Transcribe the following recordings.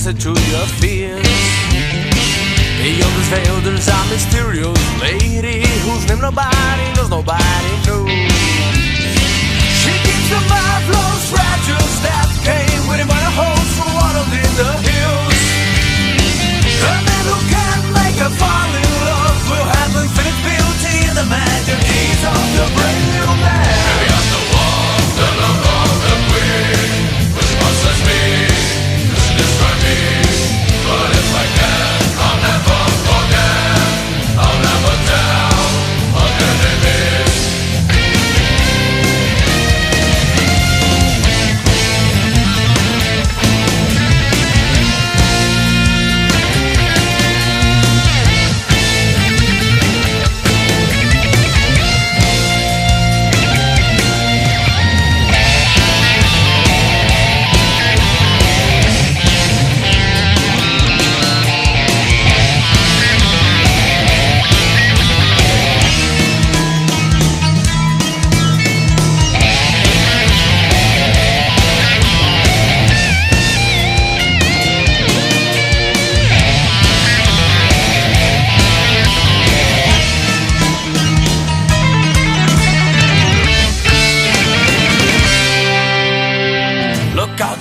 To your fears. Beyond this veil there's a mysterious lady whose name nobody knows, nobody knows. She keeps the mind flows fragile that came with him by the holes from water in the hills. A man who can make her fall in love will have infinite beauty and the majesties of the brand new man. Beyond the wall, the love of the queen, which possesses me. But if I can, I'll never forget, I'll never tell what your name is.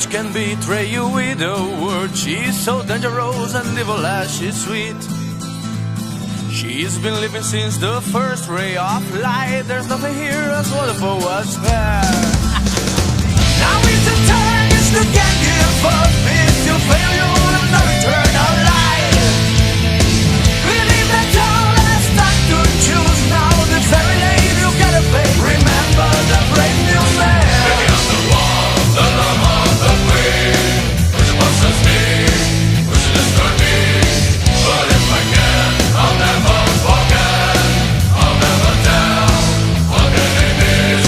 Can betray you with a word. She's so dangerous and evil as she's sweet. She's been living since the first ray of light. There's nothing here as wonderful as her. Now is the time, it's the can't give up. If you fail, you will have no eternal life. Believe that all has time to choose. Now the fairy lady you gotta pay. Remember the brave new man. Beyond the wall, the love of the queen, which possesses me, which destroys me. But if I can, I'll never forget, I'll never tell what your name is.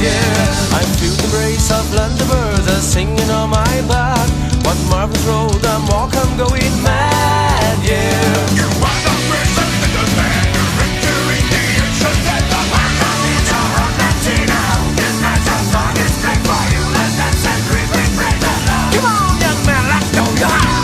yeah. I feel the embrace of Londoners singing on my back. What marvelous road I'm walking, I'm going mad, yeah. You are the prison in the land, you're entering the ancient dead. The mark of each heart, let's see now. This magic song is played for you. Let's dance and breathe, breathe the love. Come on, young man, let's go down.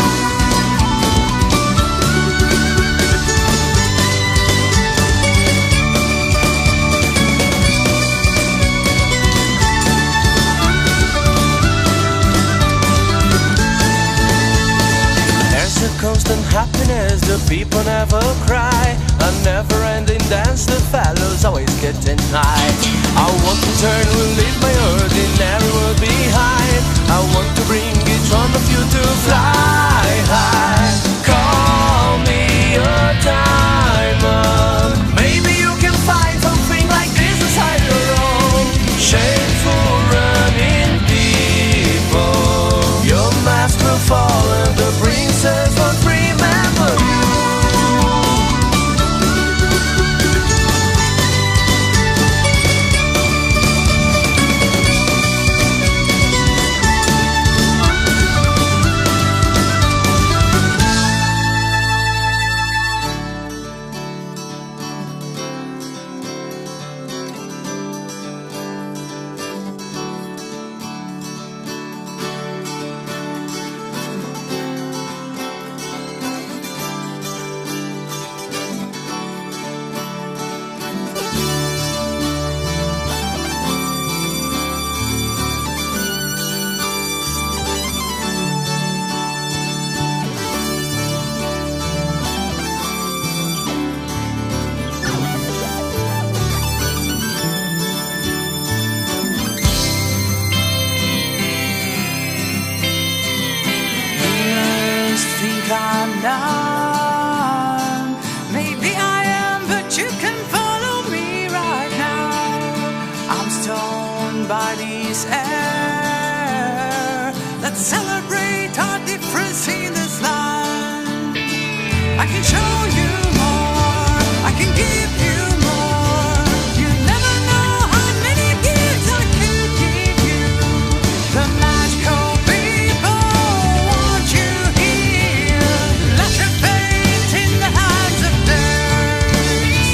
Constant happiness, the people never cry. A never-ending dance, the fellows always getting high. I want to turn, will leave my ordinary world behind. I want to bring each one of you to fly high. Call me a diamond. Maybe you can find something like this inside your own. Shameful running people. Your mask will fall and the princess won't remember you. Maybe I am, but you can follow me right now. I'm stoned by this air. Let's celebrate our difference in this land. I can show you more, I can give you more. You never know how many gifts I could give you. The magical people want you here. Let your fate in the hands of theirs.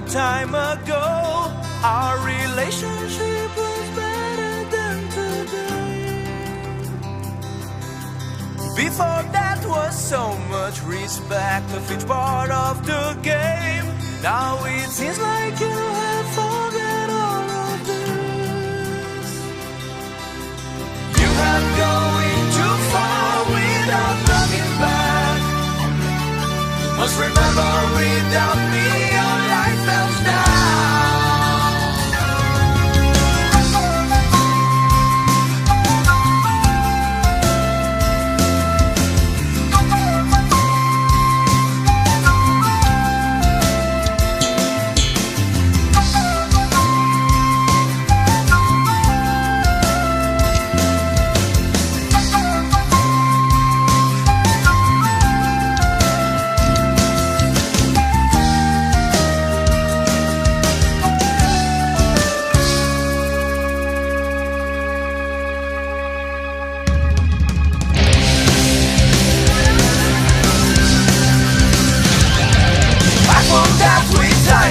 time ago, our relationship was better than today. Before that was so much respect of each part of the game. Now it seems like you have forget all of this. You have going too far without looking back. Must remember, without me your life else down.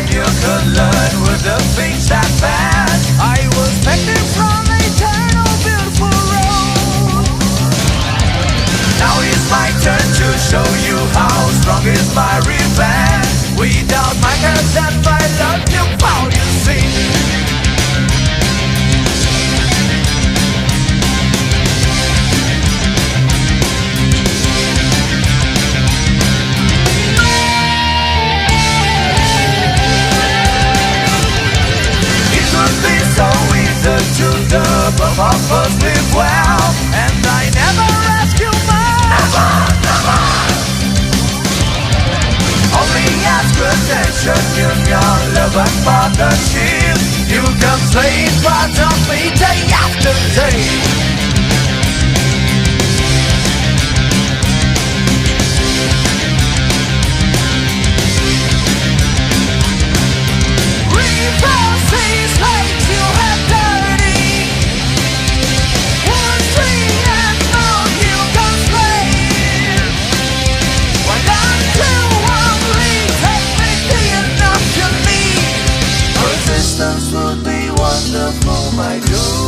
You could learn with the things that pass. I was expecting from eternal beautiful road. Now it's my turn to show you how strong is my revenge. Without my curse and my love, you found you see. So easy to the both of us live well, and I never ask you much. Never. Only ask attention in your love and partnership. You can play part of me day after day. Reverses makes you have dirty. One tree and moon you can slay. Why don't you only take me the enough you need? Resistance would be wonderful, my girl.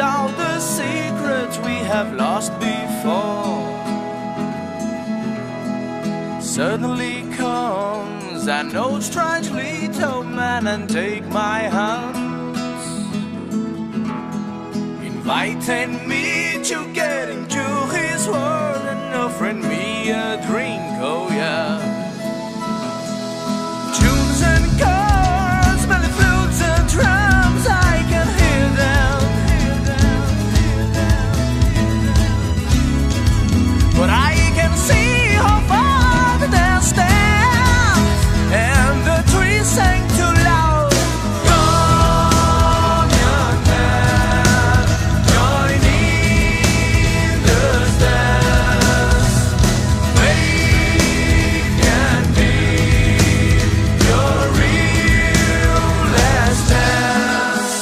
all the secrets we have lost before. Suddenly comes an old strange little man and take my hands, inviting me to get into his world and offering me a drink, oh yeah. Tunes and chords, belly flutes and drums, I can hear them, but I can see how far the dance stands, and the trees sang too loud. Come, young man, join in this dance. Faith can be your real last dance.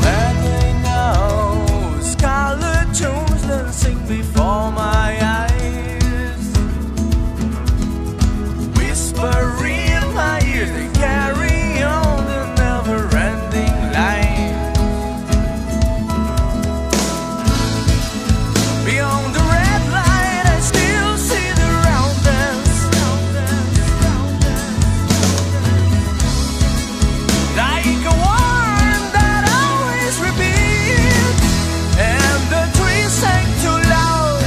When they know scarlet tunes dancing before my eyes, whisper in my ears, they carry on the never-ending line. Beyond the red light, I still see the round dance, like a warning that always repeats, and the trees sang too loud.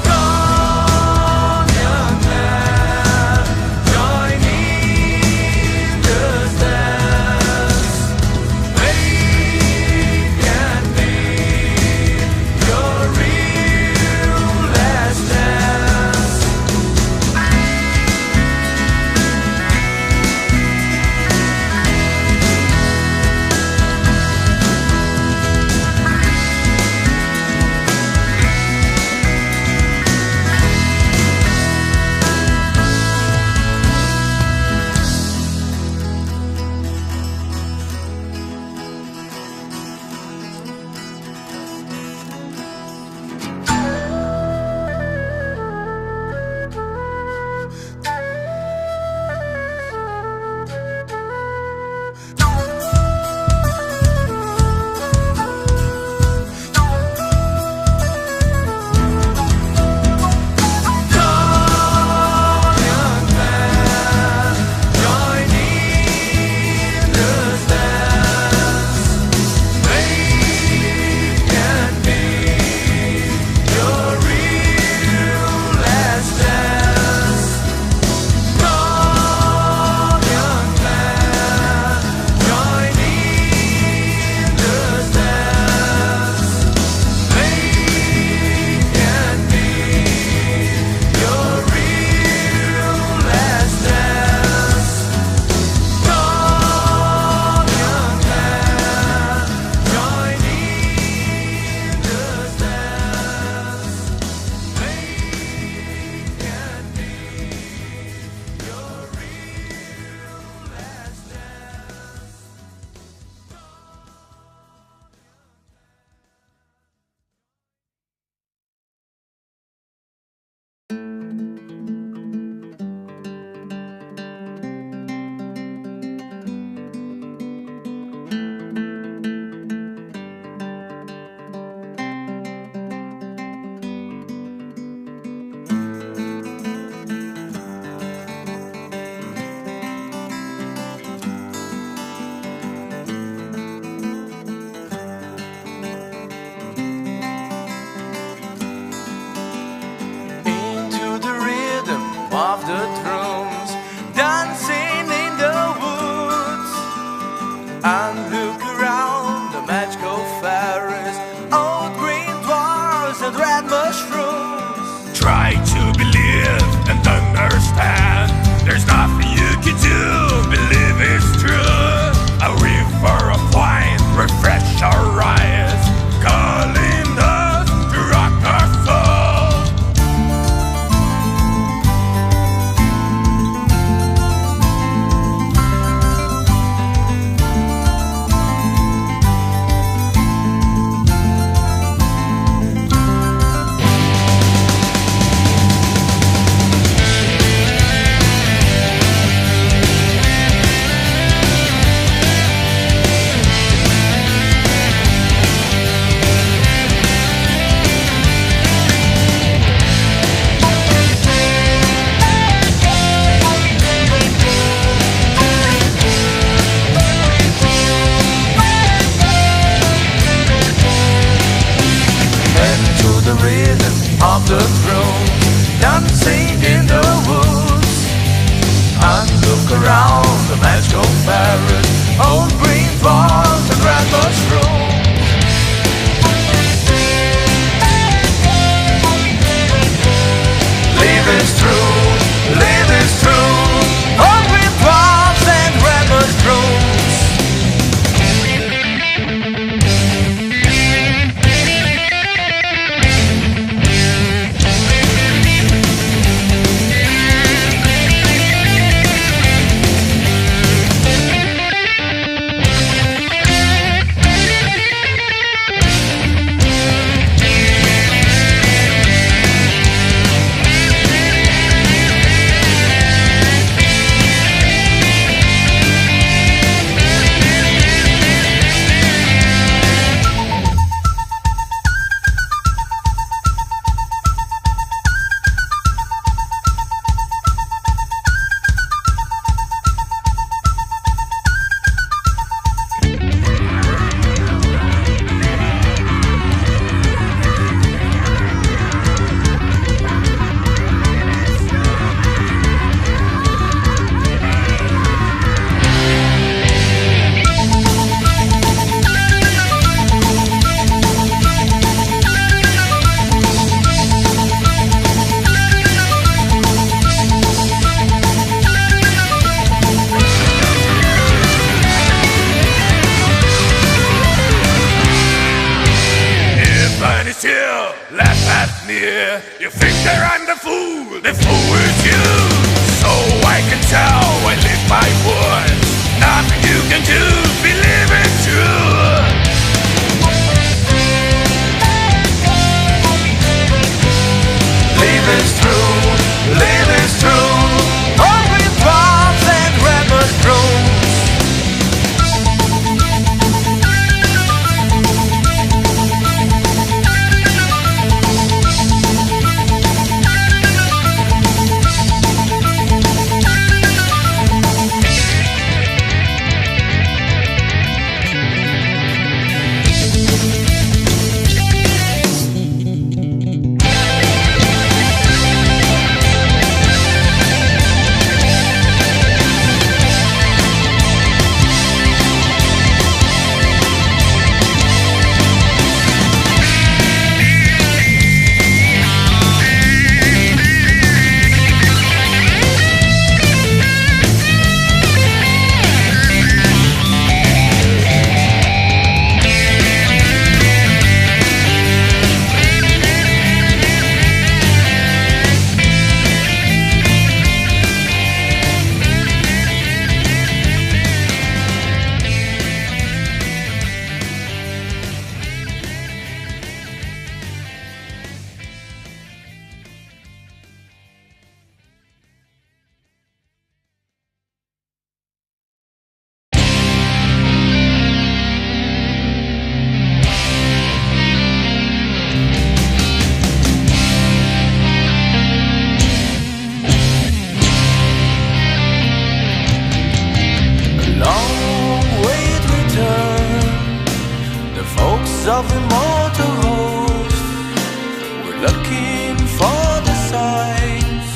Come, young man, join in this dance. Faith can be your real last dance. Into the rhythm of the drums, dancing in the woods, and look around the magical fairies, old green dwarves and red mushrooms. Try to believe and understand. There's nothing you can do. Believe it's true. A river of wine refresh our eyes, calling us to rock our soul. dancing in the woods. And look around the magical forest, old green ponds and red mushrooms. Live is true, live is true, old green ponds and red mushrooms. You think that I'm the fool is you. So I can tell I live my words. Nothing you can do, believe it's true. Live is true, live is true, all green palms and red mushrooms. Of immortal hosts, we're looking for the signs.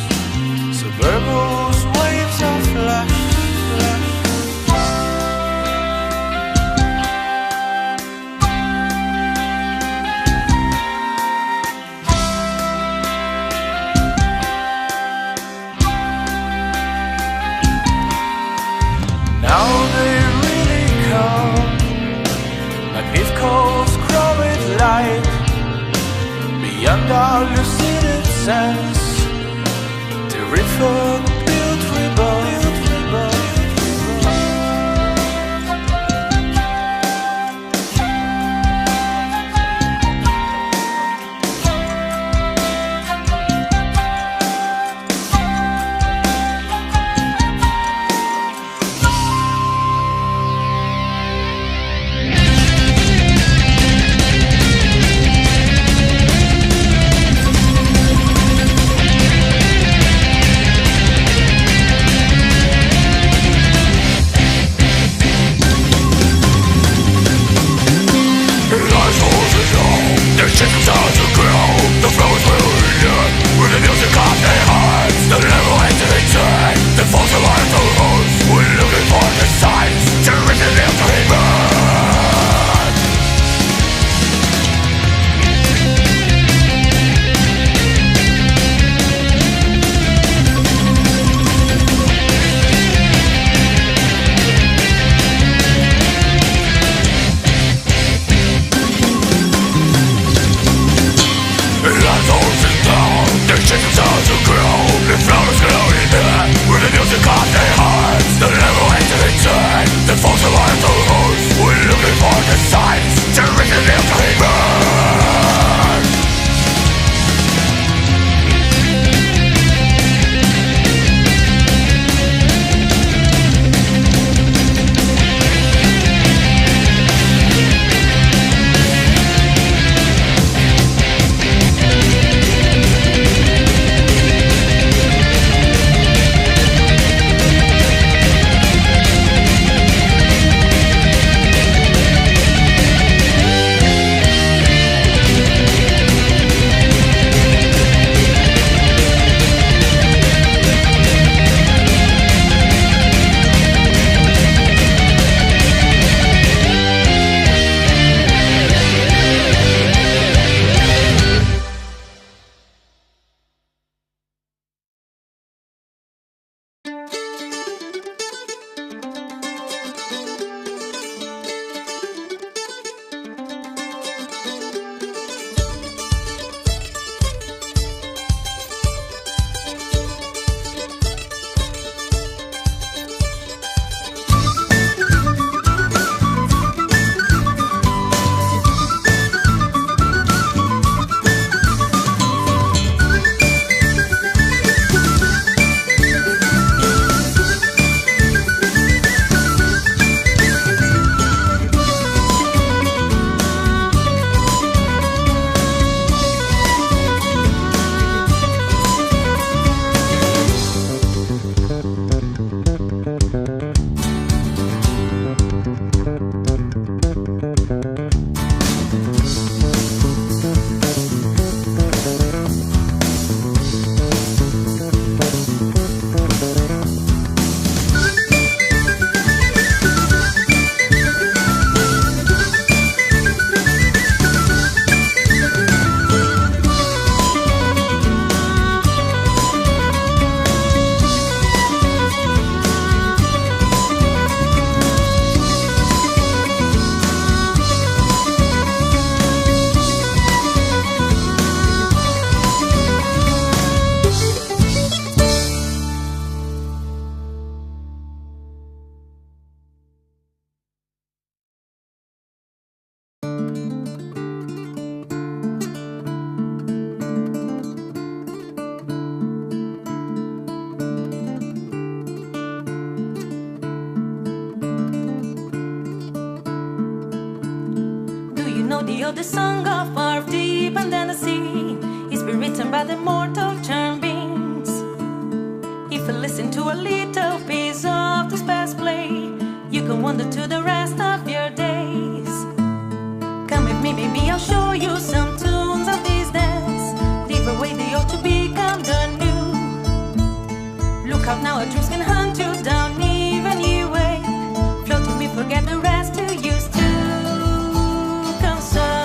Suburbal's waves of flash, now they really come. Magnificent light beyond our lucid sense, terrific built rebel. story of the song of far deep under the sea. It's been written by the mortal charm beings. If you listen to a little piece of this past play, you can wander to the rest of your days. Come with me, baby, I'll show you some tunes of this dance. Leave away the old to become the new. Look out now, our dreams can hunt you down even you wake. Float with me, forget the rest you used to concern.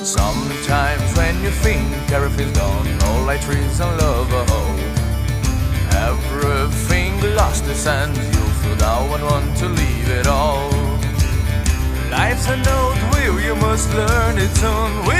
Sometimes when you think everything's gone, all like trees and love a hole, everything lost its end, you feel down and want to leave it all. Life's a note wheel, you must learn it soon.